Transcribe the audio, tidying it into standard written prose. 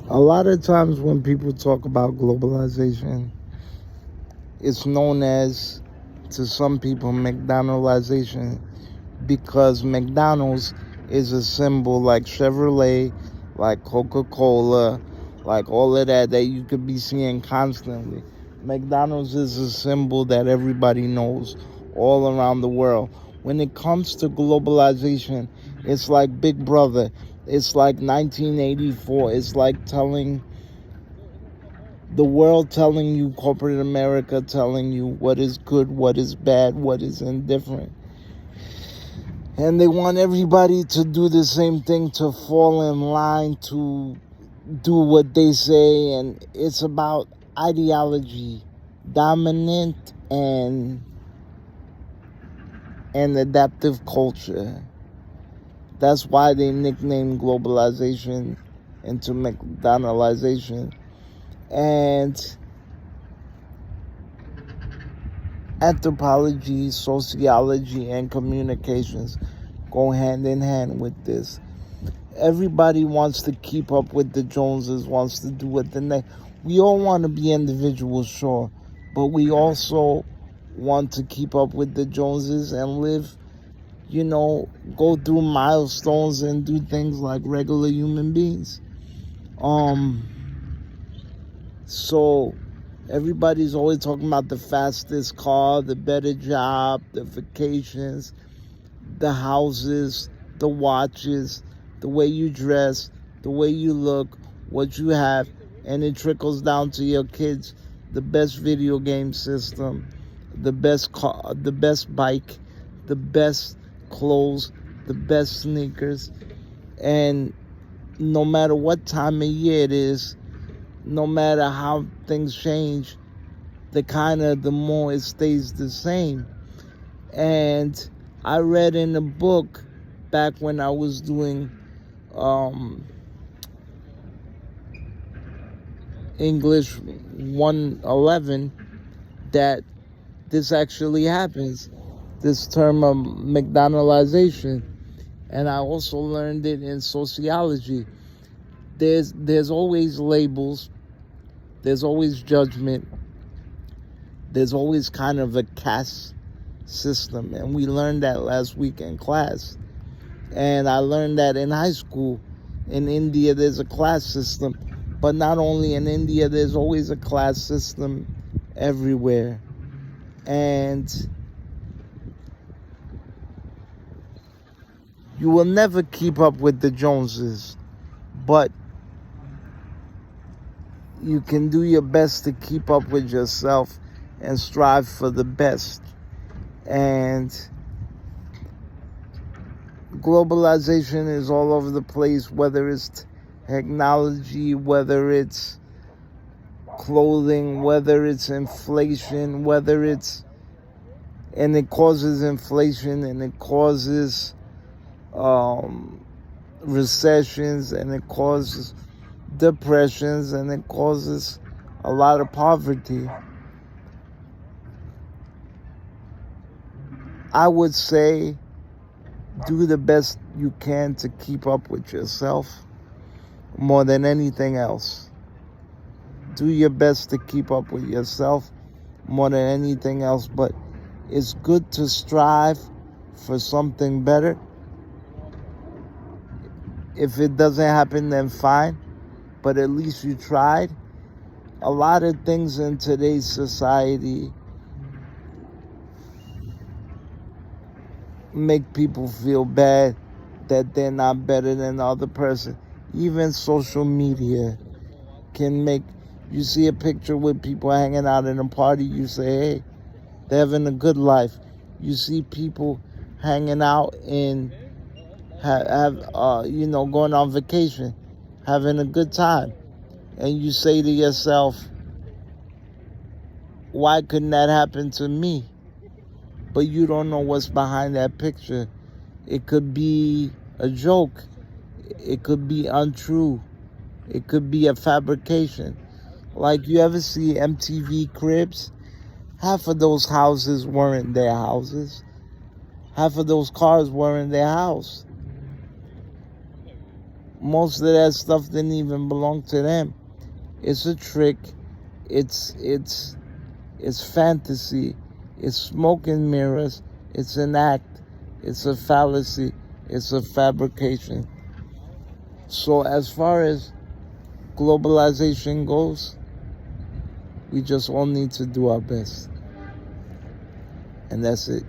A lot of times when people talk about globalization, it's known as, to some people, McDonadalization, because McDonald's is a symbol like Chevrolet, like Coca-Cola, like all of that you could be seeing constantly. McDonald's is a symbol that everybody knows all around the world. When it comes to globalization, it's like Big Brother. It's like 1984. It's like telling the world, telling you, corporate America telling you what is good, what is bad, what is indifferent. And they want everybody to do the same thing, to fall in line, to do what they say. And it's about ideology, dominant and adaptive culture. That's why they nicknamed globalization into McDonaldization. And anthropology, sociology, and communications go hand in hand with this. Everybody wants to keep up with the Joneses, wants to do what the next. We all want to be individuals, sure, but we also want to keep up with the Joneses and live, go through milestones and do things like regular human beings. So everybody's always talking about the fastest car, the better job, the vacations, the houses, the watches, the way you dress, the way you look, what you have, and it trickles down to your kids. The best video game system, the best car, the best bike, the best clothes, the best sneakers. And no matter what time of year it is, no matter how things change, the more it stays the same. And I read in a book back when I was doing English 111 that this actually happens, this term of McDonadalization. And I also learned it in sociology. There's always labels, there's always judgment, there's always kind of a caste system. And we learned that last week in class. And I learned that in high school. In India, there's a class system. But not only in India, there's always a class system everywhere. And you will never keep up with the Joneses, but you can do your best to keep up with yourself and strive for the best. And globalization is all over the place, whether it's technology, whether it's clothing, whether it's inflation, and it causes inflation, and it causes recessions, and it causes depressions, and it causes a lot of poverty. I would say do the best you can to keep up with yourself more than anything else. Do your best to keep up with yourself more than anything else, but it's good to strive for something better. If it doesn't happen, then fine, but at least you tried. A lot of things in today's society make people feel bad that they're not better than the other person. Even social media can make you see a picture with people hanging out in a party, you say, hey, they're having a good life. You see people hanging out in going on vacation, having a good time, and you say to yourself, why couldn't that happen to me? But you don't know what's behind that picture. It could be a joke. It could be untrue. It could be a fabrication. Like, you ever see MTV Cribs? Half of those houses weren't their houses. Half of those cars weren't their house. most of that stuff didn't even belong to them. It's a trick. It's fantasy. It's smoke and mirrors. It's an act. It's a fallacy. It's a fabrication. So as far as globalization goes, we just all need to do our best. And that's it.